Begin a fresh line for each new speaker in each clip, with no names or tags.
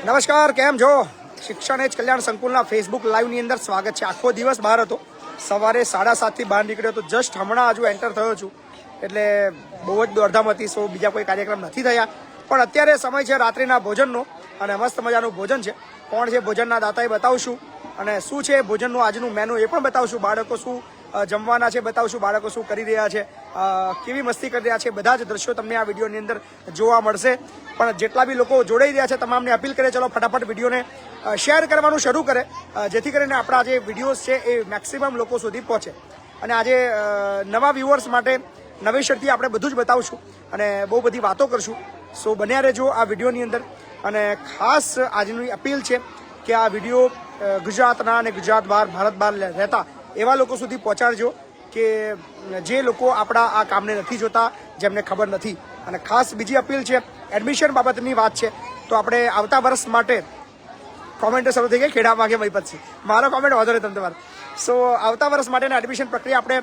નમસ્કાર, કેમ છો? શિક્ષણ એજ કલ્યાણ સંકુલના ફેસબુક લાઈવની અંદર સ્વાગત છે. આખો દિવસ બહાર હતો, સવારે 7:30 બહાર નીકળ્યો તો જસ્ટ હમણાં હજુ એન્ટર થયો છું. એટલે બહુ જ દોડધામ હતી. સો બીજા કોઈ કાર્યક્રમ નથી થયા, પણ અત્યારે સમય છે રાત્રિના ભોજનનો અને મસ્ત મજાનું ભોજન છે. કોણ છે ભોજનના દાતા એ બતાવશું, અને શું છે ભોજનનું આજનું મેનુ એ પણ બતાવશું. બાળકો શું જમવાના છે બતાવશું, બાળકો શું કરી રહ્યા છે, કેવી મસ્તી કરી રહ્યા છે, બધા જ દ્રશ્યો તમને આ વિડીયોની અંદર જોવા મળશે. પણ જેટલા બી લોકો જોડાઈ રહ્યા છે તમામને અપીલ કરે ચલો ફટાફટ વિડીયોને શેર કરવાનું શરૂ કરે, જેથી કરીને આપણા જે વિડીયોઝ છે એ મેક્સિમમ લોકો સુધી પહોંચે. અને આજે નવા વ્યુઅર્સ માટે નવેસરથી આપણે બધું જ બતાવશું અને બહુ બધી વાતો કરશું. સો બન્યા રહેજો આ વિડીયોની અંદર. અને ખાસ આજની અપીલ છે કે આ વિડીયો ગુજરાતના અને ગુજરાત બહાર, ભારત બહાર રહેતા એવા લોકો સુધી પહોંચાડજો કે જે લોકો આપણા આ કામને નથી જોતા, જેમને ખબર નથી. અને ખાસ બીજી અપીલ છે, એડમિશન બાબતની વાત છે. તો આપણે આવતા વર્ષ માટે કોમેન્ટ શરૂ થઈ ગઈ, ખેડા માગે મહીપત છે, મારો કોમેન્ટ વાંધો નહીં તમે તમારે. સો આવતા વર્ષ માટેના એડમિશન પ્રક્રિયા આપણે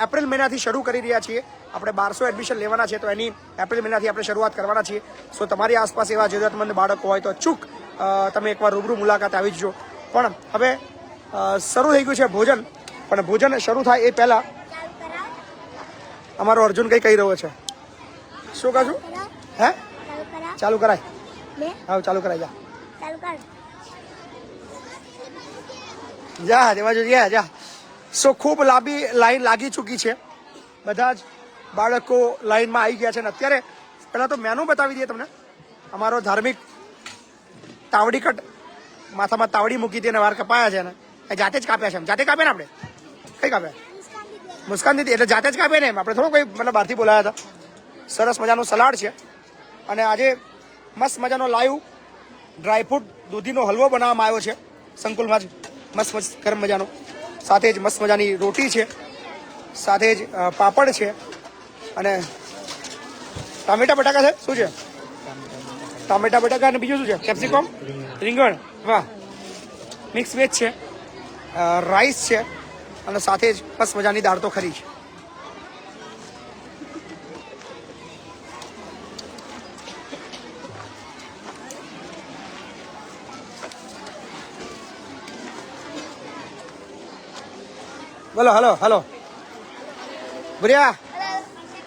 એપ્રિલ મહિનાથી શરૂ કરી રહ્યા છીએ. આપણે 1200 એડમિશન લેવાના છે, તો એની એપ્રિલ મહિનાથી આપણે શરૂઆત કરવાના છીએ. સો તમારી આસપાસ એવા જરૂરિયાતમંદ બાળકો હોય તો અચૂક તમે એકવાર રૂબરૂ મુલાકાત આવી જજો. પણ હવે શરૂ થઈ ગયું છે ભોજન, પણ ભોજન શરૂ થાય એ પહેલાં અમારો અર્જુન કંઈ કહી રહ્યો છે. શું કહું છું? હે ચાલુ કરાય? હા ચાલુ કરાય. જા તે બાજુ જા. સો ખૂબ લાંબી લાઈન લાગી ચૂકી છે, બધા જ બાળકો લાઈનમાં આવી ગયા છે. અને અત્યારે પહેલાં તો મેનુ બતાવી દઈએ તમને. અમારો ધાર્મિક તાવડી કટ, માથામાં તાવડી મૂકી હતી અને વાર કપાયા છે ને એ જાતે જ કાપ્યા છે. એમ જાતે કાપ્યા ને આપણે? કઈ કાપ્યા? મુસ્કાન દીધી એટલે જાતે જ કાપ્યા ને એમ, આપણે થોડું કોઈ મતલબ બહારથી બોલાયા હતા. સરસ મજાનો સલાડ છે અને આજે મસ્ત મજાનો લાઈવ ડ્રાયફ્રૂટ દૂધીનો હલવો બનાવવામાં આવ્યો છે સંકુલમાં જ, મસ્ત ગરમ મજાનો. સાથે જ મસ્ત મજાની રોટી છે, સાથે જ પાપડ છે અને ટામેટા બટાકા છે. શું છે? ટામેટા બટાકા અને બીજું શું છે? કેપ્સિકમ, રીંગણ, વાહ, મિક્સ વેજ છે, રાઈસ છે અને સાથે જ મસ્ત મજાની દાળ તો ખરી છે. બોલો હલો હલો ભુરિયા,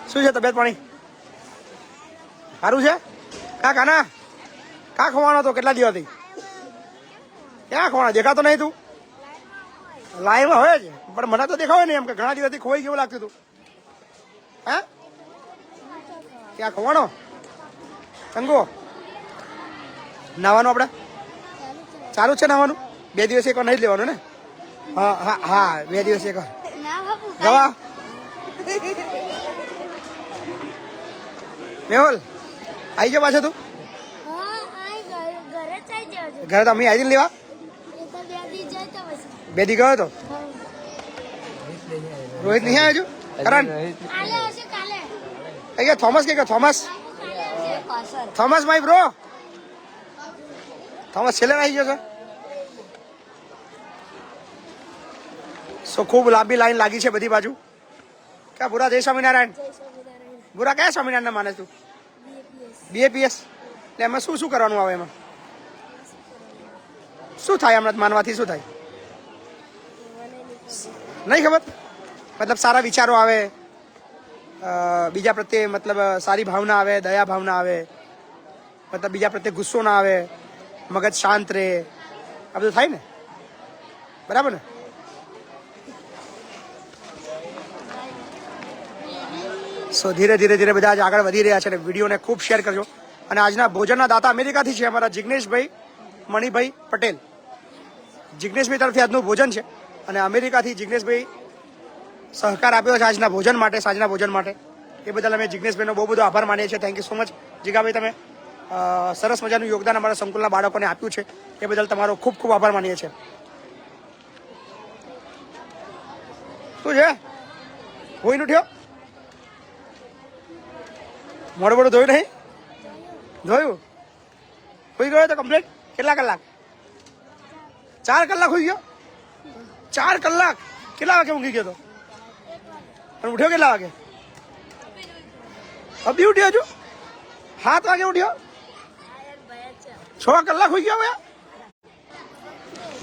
શું છે તબિયત પાણી? સારું છે? કા કાના કા ખવાનો હતો કેટલા દિવસથી? ક્યાં ખવાનો? દેખાતો નહીં તું? લાઈવમાં હોય જ, પણ મને તો દેખાવે નહીં એમ કે ઘણા દિવસથી ખોઈ કેવું લાગતું હતું. હે ક્યાં ખવાનો? કંગો નાવાનું આપણે ચાલુ છે નાવાનું? 2 દિવસ એક વાર નહીં જ લેવાનું ને? હા હા હા 2 દિવસ એક વાર ગવા. મેહુલ આવી ગયો પાછો તું? ઘરે તો અમે આવી લેવા 2 દી ગયો હતો. રોહિત નહીં આવ્યો? કરણ કઈ ગયા? થોમસ કઈ ગયો? થોમસ માય બ્રો, થોમસ છેલ્લે આવી ગયો છે. સો ખૂબ લાંબી લાઈન લાગી છે બધી બાજુ. ક્યાં બુરા? જય સ્વામિનારાયણ. બુરા કયા સ્વામિનારાયણ માને તું? BAPS. એટલે એમાં શું શું કરવાનું આવે? એમાં શું થાય? હમણાં માનવાથી શું થાય? નહીં ખબર. મતલબ સારા વિચારો આવે, બીજા પ્રત્યે મતલબ સારી ભાવના આવે, દયા ભાવના આવે, મતલબ બીજા પ્રત્યે ગુસ્સો ના આવે, મગજ શાંત રહે, આ બધું થાય ને? બરાબર ને? સો ધીરે ધીરે ધીરે બધા જ આગળ વધી રહ્યા છે અને વિડીયોને ખૂબ શેર કરજો. અને આજના ભોજનના દાતા અમેરિકાથી છે અમારા જિગ્નેશભાઈ મણિભાઈ પટેલ. જિગ્નેશભાઈ તરફથી આજનું ભોજન છે અને અમેરિકાથી જિગ્નેશભાઈ સહકાર આપ્યો છે આજના ભોજન માટે, સાંજના ભોજન માટે. એ બદલ અમે જિગ્નેશભાઈનો બહુ બધો આભાર માનીએ છીએ. થેન્ક યુ સો મચ જીગાભાઈ, તમે સરસ મજાનું યોગદાન અમારા સંકુલના બાળકોને આપ્યું છે એ બદલ તમારો ખૂબ ખૂબ આભાર માનીએ છીએ. શું છે? હોઈને ઉઠ્યો? મોડું મોડું ધોયું નહીં? ધોયું? હોઈ ગયો તો કમ્પ્લીટ? કેટલા કલાક? 4 કલાક હોઈ ગયો? 4 કલાક? કેટલા વાગે ઊંઘી ગયો તો? અને ઉઠ્યો કેટલા વાગે? અભી ઉઠ્યો છું? 7 વાગે ઉઠ્યો? 6 કલાક હોઈ ગયા હવે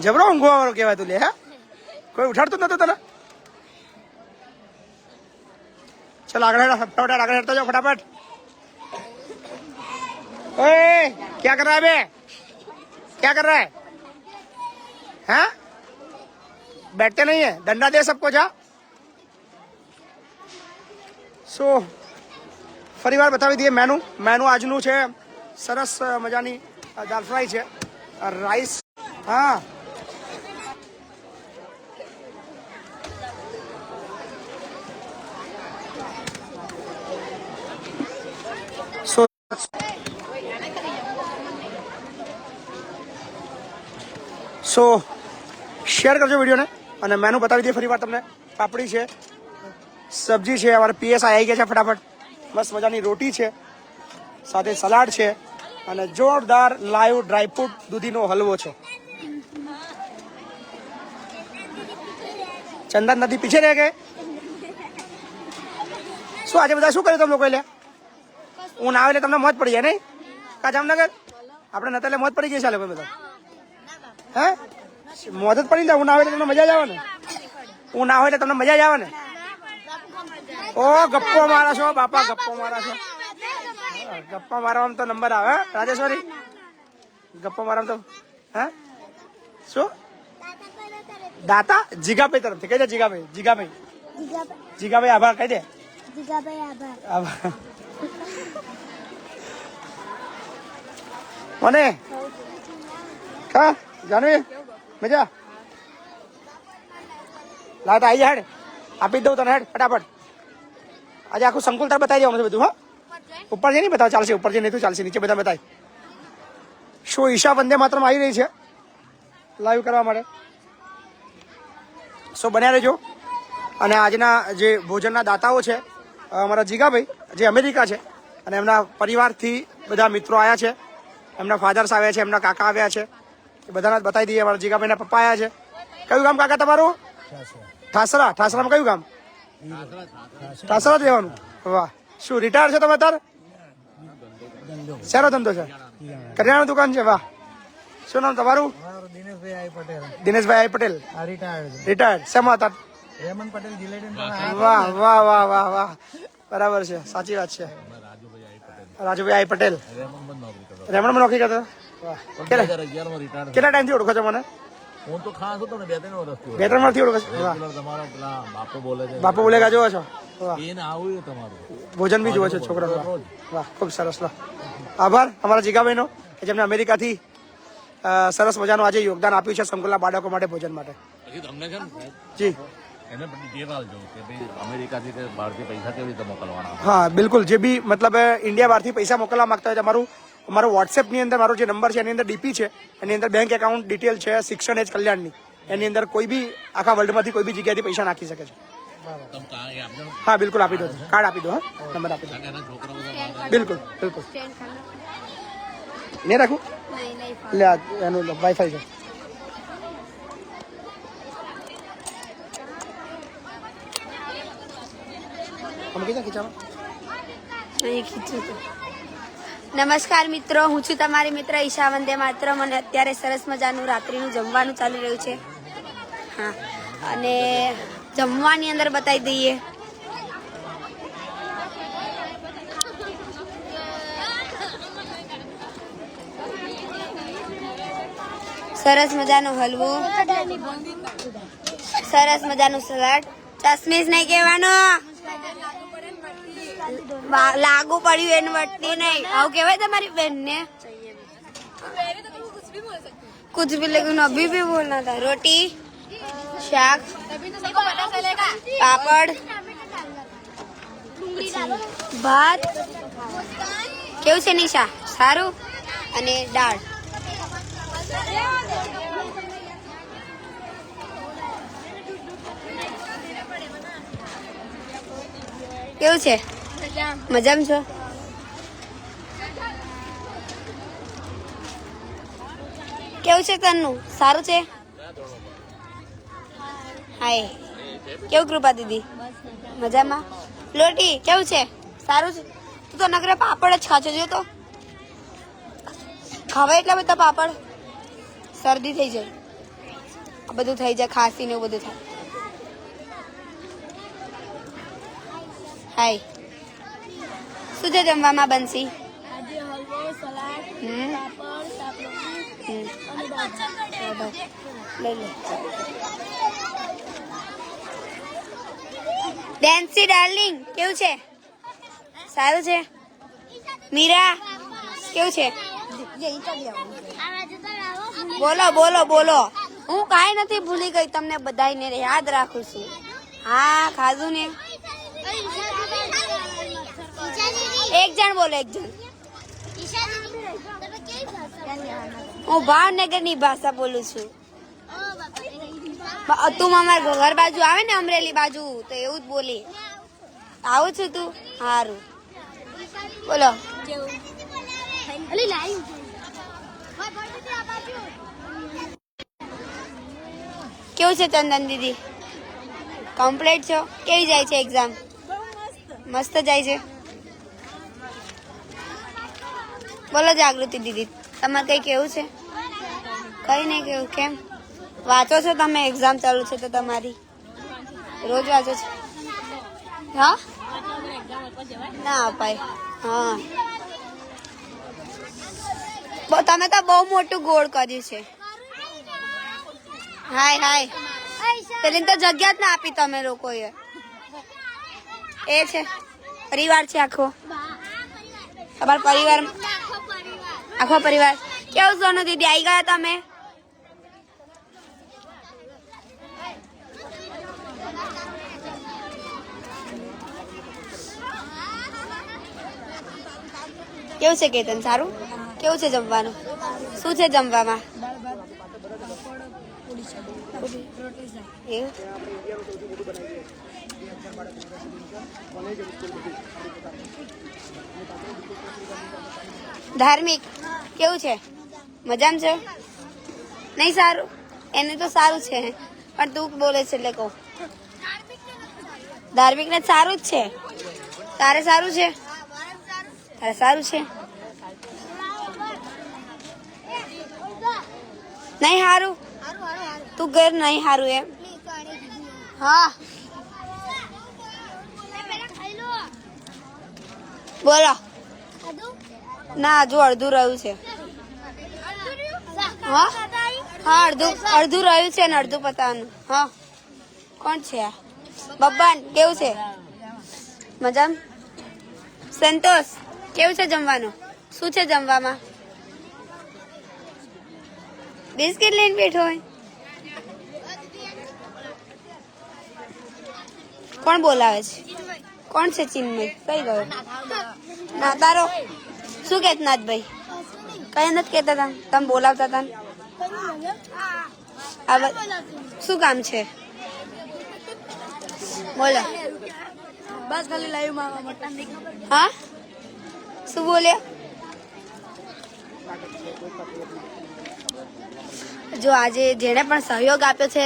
જબરો ઊંઘવા વાળો કહેવાય તું લે હે કોઈ ઉઠાડતું નતું તને चल आगे फटाफट आगे हटता जाओ फटाफट ओए क्या कर रहा है बे क्या कर रहा है हैं बैठते नहीं है डंडा दे सबको जा સો ફરી વાર બતાવી દઈએ મેનુ આજનું છે સરસ મજાની દાલ ફ્રાય છે રાઈસ હા સો શેર કરજો વિડીયોને અને મેનુ બતાવી દઈએ ફરી વાર તમને પાપડી છે સબ્જી છે અમારે પીએસઆઈ આવી ગયા છે ફટાફટ મસ્ત મજાની રોટી છે સાથે સલાડ છે અને જોરદાર લાઈવ ડ્રાયફ્રૂટ દૂધીનો હલવો છે ચંદન નદી પીછે રહે ગયે શું આજે બધા શું કર્યું તમે લોકો લે હું ના આવે એટલે તમને મોજ પડી જાય નહીં કા જામનગર આપણે નતા એટલે મોજ પડી ગઈ ચાલે કોઈ બધા હે મોજ જ પડી જાય હું ના આવે એટલે તમને મજા જ આવે ને હું ના હોય એટલે તમને મજા જ આવે ને ઓ ગપ્પો મારા છો બાપા ગપ્પો મારા છો ગપ્પા મારવામાં તો નંબર આવે રાજેશ્વરી ગપ્પો મારવામાં તો હે શું દાતા જીગાભાઈ તરફથી કહી દે જીગાભાઈ આભાર કહી દે આભાર મને કા જાનવી મજા લાવ તો આવી જા હેડ આપી દઉં તને હેડ ફટાફટ આજે આખું સંકુલ તાર બતાવી દેવાનું બધું હા ઉપર જે નહીં બતાવ ચાલશે ઉપર જે નહીં તો ચાલશે નીચે બધા બતાવી શો ઈશા વંદે માત્રમાં આવી રહી છે લાઈવ કરવા માટે સો બન્યા રહેજો અને આજના જે ભોજનના દાતાઓ છે અમારા જીગાભાઈ જે અમેરિકા છે અને એમના પરિવારથી બધા મિત્રો આવ્યા છે એમના ફાધર્સ આવ્યા છે એમના કાકા આવ્યા છે એ બધાને બતાવી દઈએ અમારા જીગાભાઈના પપ્પા આવ્યા છે કયું ગામ કાકા તમારું ઠાસરામાં કયું ગામ ઠાસરા જ રહેવાનું વાહ શું રિટાયર છો તમે અત્યારે શેનો ધંધો છે કરિયાણાની દુકાન છે વાહ શું નામ તમારું દિનેશભાઈ આઈ પટેલ રિટાયર્ડ શેમાં હતા વાહ વાહ વાહ વાહ વાહ બરાબર છે સાચી વાત છે રાજુભાઈ આઈ પટેલ રેમણમાં નોકરી કરતા વાહ કેટલા ટાઈમથી ઓળખો છો મને
હું તો ખાસ હતો ને 2-3 વર્ષથી
2-3 વર્ષથી ઓળખો છો
તમારો પેલા
બાપુ બોલેગા જોવો છો વાહ
એને આવ્યું તમારું
ભોજન બી જોવો છો છોકરા વાહ ખૂબ સરસ લો આભાર અમારા જીગાભાઈનો જેમને અમેરિકાથી સરસ મજાનું આજે યોગદાન આપ્યું છે સંકુલના બાળકો માટે ભોજન માટે
પછી તમને છે ને
જી
એને ડિટેલ આપજો કે ભાઈ અમેરિકાથી કે બહારથી પૈસા કેવી રીતે મોકલવાના
હા બિલકુલ જે બી મતલબ ઇન્ડિયા બહારથી પૈસા મોકલવા માંગતા હોય તમારું મારો વોટ્સએપની અંદર મારો જે નંબર છે એની અંદર ડીપી છે એની અંદર બેંક એકાઉન્ટ ડિટેલ છે શિક્ષણ એજ કલ્યાણની એની અંદર કોઈ બી આખા વર્લ્ડમાંથી કોઈ બી જગ્યાથી પૈસા નાખી શકે છે હા બિલકુલ આપી દો કાર્ડ આપી દો હા નંબર આપી દો બિલકુલ બિલકુલ નહીં રાખું લે એનું વાઈફાઈ છે
નમસ્કાર મિત્રો હું છું તમારી મિત્ર ઈશા વંદે માતરમ અને અત્યારે સરસ મજાનું રાત્રિનું જમવાનું ચાલી રહ્યું છે હા અને જમવાની અંદર બતાવી દઈએ સરસ મજાનો હલવો સરસ મજાનું સલાડ ચશ્મીશ નહીં કહેવાનો લાગુ પડ્યું એને વટતી નહીં આવું કહેવાય તમારી બેન ને कुछ भी लेकिन अभी भी बोलना था रोटी શાક પાપડ ભાત કેવું છે નિશા સારું અને દાળ કેવું છે મજામાં છો કેવું છે તન્નું સારું છે હાય કેવું કૃપા દીદી મજામાં લોટી કેવું છે સારું છે તું તો નગરે પાપડ જ ખાચો જો તો ખાવા એટલા બધા પાપડ શરદી થઈ જાય આ બધું થઈ જાય ખાંસી ને એવું બધું થાય હાય શું છે જમવામાં બનશી લઈ લે ડેન્સી ડાર્લિંગ કેવું છે સારું છે મીરા કેવું છે બોલો બોલો બોલો હું કાંઈ નથી ભૂલી ગઈ તમને બધાને યાદ રાખું છું હા ખાધું ને એક જણ બોલો એક જણ હું ભાવનગરની ભાષા બોલું છું તું અમારા ઘર બાજુ આવે ને અમરેલી બાજુ તો એવું જ બોલી આવું છું તું સારું બોલો કેવું છે ચંદન દીદી કમ્પ્લીટ છો કેવી જાય છે એક્ઝામ મસ્ત જાય છે બોલો જાગૃતિ દીદી તમારે કઈ કેવું છે કઈ નહીં કેવું કેમ વાંચો છો તમે એક્ઝામ ચાલુ છે તો તમારી રોજ વાંચો છો હા ના અપાય હા તમે તો બહુ મોટું ગોળ કર્યું છે હાય હાય પેલી તો જગ્યા જ ના આપી તમે લોકોએ એ છે પરિવાર છે આખો તમારો પરિવાર આખો પરિવાર કેવું સોનું દીદી આવી ગયા તમે કેવું છે કેતન સારું કેવું છે જમવાનું શું છે જમવામાં એવું ધાર્મિક કેવું છે મજામાં છે નહીં સારું એને તો સારું છે પણ તું બોલે છે એટલે કહું ધાર્મિક ને સારું જ છે તારે સારું છે તારે સારું છે નહીં સારું તું ઘર નહીં સારું એમ હા બોલો ના હજુ અડધું રહ્યું છે હા હા અડધું રહ્યું છે ને અડધું પતાવાનું હા કોણ છે આ બબ્બાન કેવું છે મજામાં સંતોષ કેવું છે જમવાનું શું છે જમવામાં બિસ્કિટ લઈને બેઠો હોય કોણ બોલાવે છે કોણ છે ચિન્મય કઈ ગયો ના તારો શું કેત નાથભાઈ કઈ નથી કેતા હતા તમે બોલાવતા હતા શું કામ છે બોલો બસ ખાલી લાઈવ હા શું બોલ્યા જો આજે જેણે પણ સહયોગ આપ્યો છે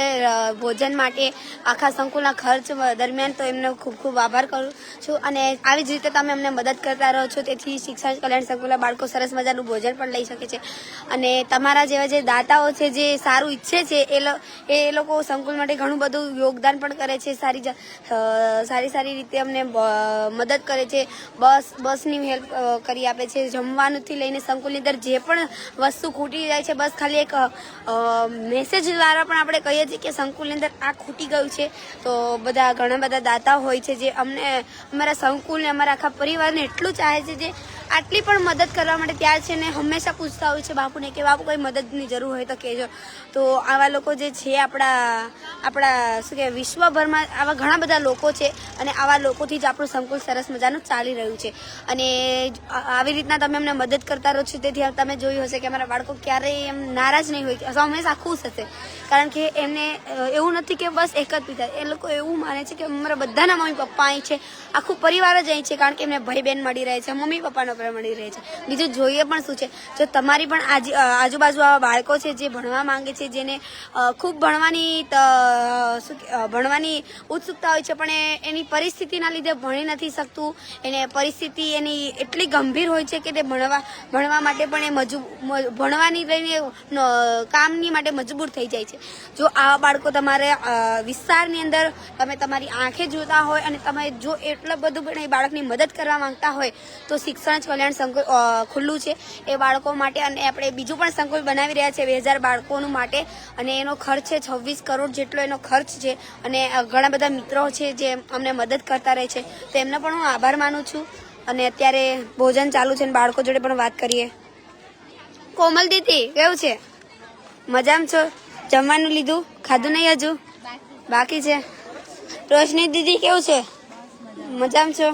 ભોજન માટે આખા સંકુલના ખર્ચ દરમિયાન તો એમનો ખૂબ ખૂબ આભાર કરું છું અને આવી જ રીતે તમે અમને મદદ કરતા રહો છો તેથી શિક્ષણ કલ્યાણ સંકુલના બાળકો સરસ મજાનું ભોજન પણ લઈ શકે છે અને તમારા જેવા જે દાતાઓ છે જે સારું ઈચ્છે છે એ લોકો સંકુલ માટે ઘણું બધું યોગદાન પણ કરે છે સારી રીતે અમને મદદ કરે છે બસની હેલ્પ કરી આપે છે જમવાનુંથી લઈને સંકુલની અંદર જે પણ વસ્તુ ખૂટી જાય છે બસ ખાલી એક મેસેજ દ્વારા પણ આપણે કહીએ છીએ કે સંકુલની અંદર આ ખૂટી ગયું છે તો ઘણા બધા દાતા હોય છે જે અમને અમારા સંકુલને અમારા આખા પરિવારને એટલું ચાહે છે જે આટલી પણ મદદ કરવા માટે તૈયાર છે ને હંમેશા પૂછતા હોય છે બાપુને કે બાપુ કોઈ મદદની જરૂર હોય તો કહેજો તો આવા લોકો જે છે આપણા શું કે વિશ્વભરમાં આવા ઘણા બધા લોકો છે અને આવા લોકોથી જ આપણું સંકુલ સરસ મજાનું ચાલી રહ્યું છે અને આવી રીતના તમે અમને મદદ કરતા રહો છો તેથી તમે જોયું હશે કે અમારા બાળકો ક્યારેય એમ નારાજ નહીં હોય હંમેશા ખુશ હશે કારણ કે એમને એવું નથી કે બસ એક જ પિતા એ લોકો એવું માને છે કે અમારા બધાના મમ્મી પપ્પા અહીં છે આખું પરિવાર જ અહીં છે કારણ કે એમને ભાઈ બહેન મળી રહે છે મમ્મી પપ્પાનો આપણે મળી રહે છે. બીજું જોઈએ પણ શું છે, જો તમારી પણ આજુબાજુ આવા બાળકો છે જે ભણવા માંગે છે, જેને ખૂબ ભણવાની ઉત્સુકતા હોય છે, પણ એની પરિસ્થિતિના લીધે ભણી નથી શકતું, એને પરિસ્થિતિ એની એટલી ગંભીર હોય છે કે તે ભણવા માટે પણ એ ભણવાની લઈને કામની માટે મજબૂર થઈ જાય છે. જો આવા બાળકો તમારે વિસ્તારની અંદર તમે તમારી આંખે જોતા હોય અને તમે જો એટલું બધું પણ એ બાળકની મદદ કરવા માંગતા હોય તો શિક્ષણ કલ્યાણ સંકુલ ખુલ્લું છે એ બાળકો માટે. અને આપણે બીજું પણ સંકુલ બનાવી રહ્યા છે 2000 બાળકોનું માટે, અને એનો ખર્ચ છે 26 કરોડ જેટલો એનો ખર્ચ છે. અને ઘણા બધા મિત્રો છે જે અમને મદદ કરતા રહે છે, તો એમનો પણ હું આભાર માનું છું. અને અત્યારે ભોજન ચાલુ છે અને બાળકો જોડે પણ વાત કરીએ. કોમલ દીદી કેવું છે? મજામાં છો? જમવાનું લીધું? ખાધું નહીં હજુ? બાકી છે. રોશની દીદી કેવું છે? મજામાં છો?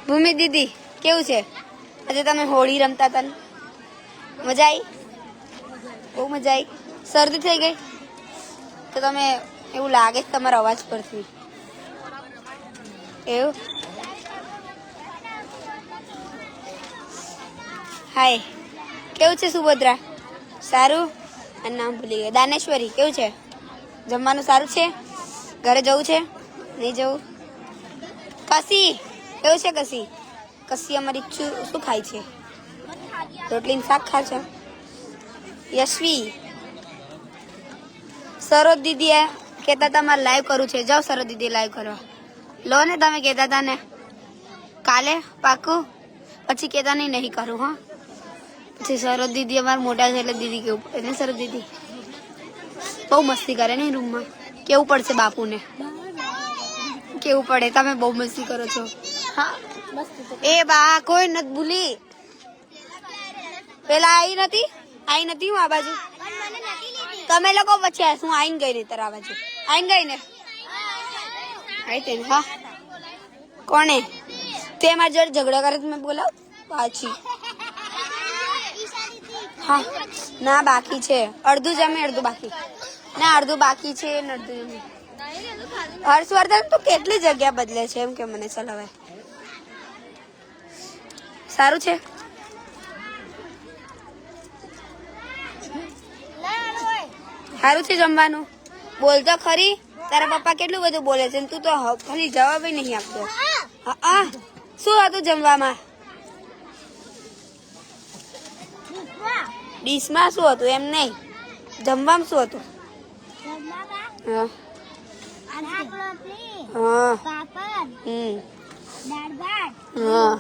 ભૂમિ દીદી કેવું છે? આજે તમે હોળી રમતા હતા ને? મજા આવી? બહુ મજા આવી. શરદી થઈ ગઈ તો તમે એવું લાગે છે તમારા અવાજ પરથી. એવું? હાય, કેવું છે સુભદ્રા? સારું? અને નામ ભૂલી ગયા. દાનેશ્વરી કેવું છે? જમવાનું સારું છે? ઘરે જવું છે? નહીં જવું? કસી કેવું છે? કસી અમારી શું ખાય છે? રોટલી શાક ખા છે. યશવી, સરોજ દીદી કહેતા હતા મારે લાઈવ કરવું છે. જાઓ સરોજ દીદી લાઈવ કરવા. લો ને, તમે કહેતા હતા ને કાલે પાકું. પછી કહેતા નહીં કરું. હા, પછી સરોજ દીદી અમારા મોટા છે એટલે દીદી કેવું પડે ને. સરોજ દીદી બહુ મસ્તી કરે ને રૂમમાં. કેવું પડશે બાપુને? કેવું પડે? તમે બહુ મસ્તી કરો છો. હા એ બા કોઈ નથી ભૂલી. પેલા આવી નથી હું આ બાજુ. તમે લોકો પછી હું આઈને ગઈ નહીં તારા બાજુ. આઈને ગઈ ને? આઈ તે હા. કોને? તે મારી જોડે ઝઘડો કરે મેં બોલાવ પાછી. હા ના બાકી છે. અડધું જમે અડધું બાકી. ના અડધું બાકી છે ને અડધું જમે. હર્ષવર્ધન તો કેટલી જગ્યા બદલે છે એમ કે મને ચલાવે. સારું છે. સારું છે જમવાનું. બોલતો ખરી. તારા પપ્પા કેટલું બધું બોલે છે તું તો ખાલી જવાબ નહીં આપતો. હા શું હતું જમવામાં? ડીશમાં શું હતું એમ નહીં, જમવામાં શું હતું? હા હા હા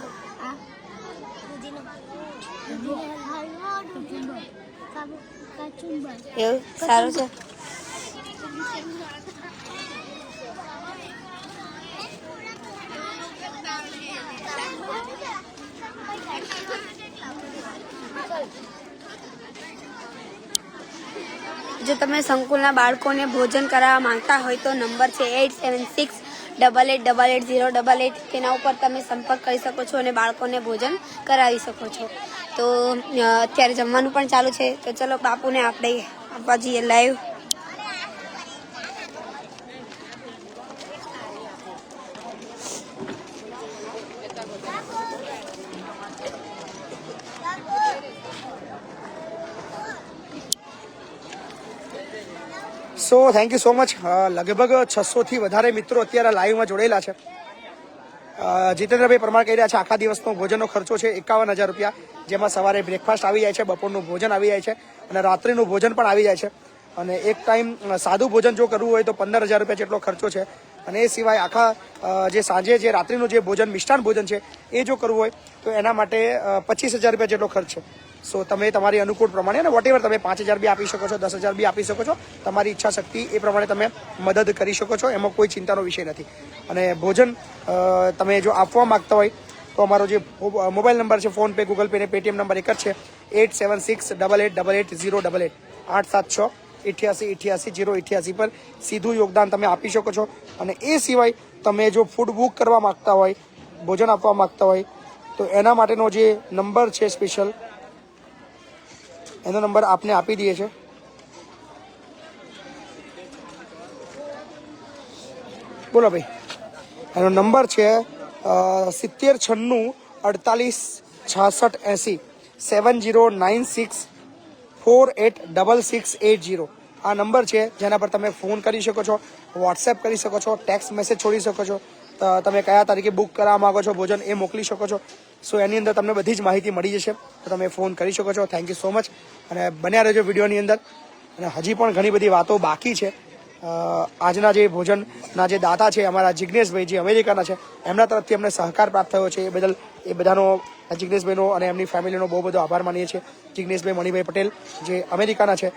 એવું સારું છે. જો તમે સંકુલના બાળકોને ભોજન કરાવવા માંગતા હોય તો નંબર છે 8768880888. તેના ઉપર તમે સંપર્ક કરી શકો છો અને બાળકોને ભોજન કરાવી શકો છો. તો અત્યારે જમવાનું પણ ચાલુ છે, તો ચલો બાપુને આપણે આપવા જઈએ live.
So thank you so much. લગભગ 600 થી વધારે મિત્રો અત્યારે લાઈવમાં જોડેલા છે. જીતેન્દ્રભાઈ પરમાર કહી રહ્યા છે આખા દિવસનો ભોજનનો ખર્ચો છે 51,000 રૂપિયા, જેમાં સવારે બ્રેકફાસ્ટ આવી જાય છે, બપોરનું ભોજન આવી જાય છે અને રાત્રિનું ભોજન પણ આવી જાય છે. અને એક ટાઈમ સાદું ભોજન જો કરવું હોય તો 15,000 રૂપિયા જેટલો ખર્ચો છે. અને એ સિવાય આખા જે સાંજે જે રાત્રિનું જે ભોજન મિષ્ટાન ભોજન છે એ જો કરવું હોય તો એના માટે 25,000 રૂપિયા જેટલો ખર્ચ છે. સો તમે તમારી અનુકૂળ પ્રમાણે અને વોટેવર તમે 5,000 બી આપી શકો છો, 10,000 બી આપી શકો છો. તમારી ઈચ્છા શક્તિ એ પ્રમાણે તમે મદદ કરી શકો છો. એમાં કોઈ ચિંતાનો વિષય નથી. અને ભોજન તમે જો આપવા માંગતા હોય તો અમારો જે મોબાઈલ નંબર છે, ફોન પે, ગૂગલ પે ને પેટીએમ નંબર એક જ છે 8768888088 876888088 પર સીધું યોગદાન તમે આપી શકો છો. અને એ સિવાય તમે જો ફૂડ બુક કરવા માંગતા હોય, ભોજન આપવા માંગતા હોય તો એના માટેનો જે નંબર છે સ્પેશિયલ, એનો નંબર આપને આપી દઈએ છે. બોલો ભાઈ. એનો નંબર છે 7096486680 7096486680. આ નંબર છે જેના પર તમે ફોન કરી શકો છો, વોટ્સએપ કરી શકો છો, ટેક્સ્ટ મેસેજ છોડી શકો છો, તમે કયા તારીખે બુક કરવા માંગો છો ભોજન એ મોકલી શકો છો. સો એની અંદર તમને બધી જ માહિતી મળી જશે, તો તમે ફોન કરી શકો છો. થેન્ક યુ સો મચ અને બન્યા રહેજો વિડીયોની અંદર. અને હજી પણ ઘણી બધી વાતો બાકી છે. આજના જે ભોજનના જે દાતા છે અમારા જિજ્ઞેશભાઈ જે અમેરિકાના છે, એમના તરફથી અમને સહકાર પ્રાપ્ત થયો છે. એ બદલ એ બધાનો જિજ્ઞેશભાઈનો અને એમની ફેમિલીનો બહુ બધો આભાર માનીએ છીએ. જિજ્ઞેશભાઈ મણિભાઈ પટેલ જે અમેરિકાના છે,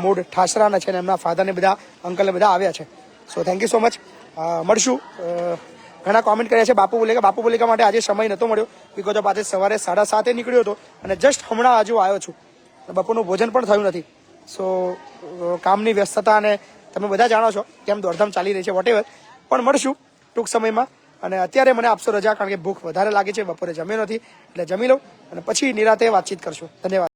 મૂળ ઠાસરાના છે, અને એમના ફાધરને બધા અંકલને બધા આવ્યા છે. So thank you so much. મળશું. ઘણા કોમેન્ટ કર્યા છે બાપુ બોલેગા માટે આજે સમય નહોતો મળ્યો, બિકોઝ ઓફ આજે સવારે 7:30 નીકળ્યો હતો અને જસ્ટ હમણાં હજુ આવ્યો છું. બપોરનું ભોજન પણ થયું નથી. સો કામની વ્યસ્તતા અને તમે બધા જાણો છો કેમ દોડધામ ચાલી રહી છે, વોટેવર. પણ મળશું ટૂંક સમયમાં. અને અત્યારે મને આપશો રજા, કારણ કે ભૂખ વધારે લાગે છે, બપોરે જમ્યો નથી, એટલે જમી લઉં અને પછી નિરાતે વાતચીત કરશું. ધન્યવાદ.